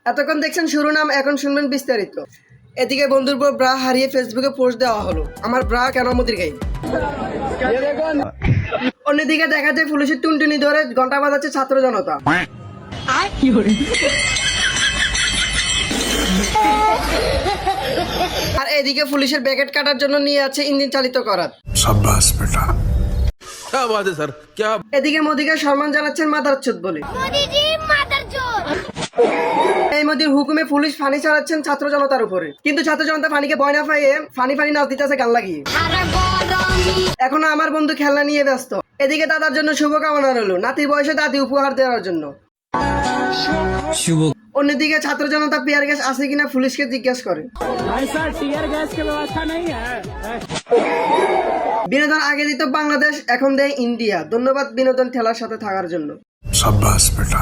এতক্ষণ দেখছেন শিরোনাম, এখন শুনবেন বিস্তারিত। এদিকে বন্ধুর পর ব্রা হারিয়ে ফেসবুকে পোস্ট দেওয়া হলো, আমার ব্রা কেন মোদির গায়ে। অন্যদিকে দেখা যায় পুলিশের টুনটুনি ধরে ঘন্টা বাজাচ্ছে ছাত্র জনতা। আর এদিকে পুলিশের ব্যাকেট কাটার জন্য নিয়ে আছে ইঞ্জিন চালিত করাত। शाबाश बेटा। क्या बात है सर, क्या এদিকে মোদিকে সম্মান জানাচ্ছেন মাদারচোদ বলে। এই মোদির হুকুমে পুলিশ ফানি চালাচ্ছেন ছাত্র জনতার উপরে, কিন্তু ছাত্র জনতা ফানিকে ভয় না পাইয়ে ফানি নাচ দিতেছে গান লাগিয়ে। এখনো আমার বন্ধু খেলনা নিয়ে ব্যস্ত। এদিকে দাদার জন্য শুভকামনা রইল, নাতির বয়সে দাদি উপহার দেওয়ার জন্য। অন্যদিকে ছাত্র জনতা টিয়ার গ্যাস আছে কিনা পুলিশকে জিজ্ঞেস করে। বিনোদন আগে দিত বাংলাদেশ, এখন দেয় ইন্ডিয়া। ধন্যবাদ বিনোদন ঠেলার সাথে থাকার জন্য। शाबाश बेटा।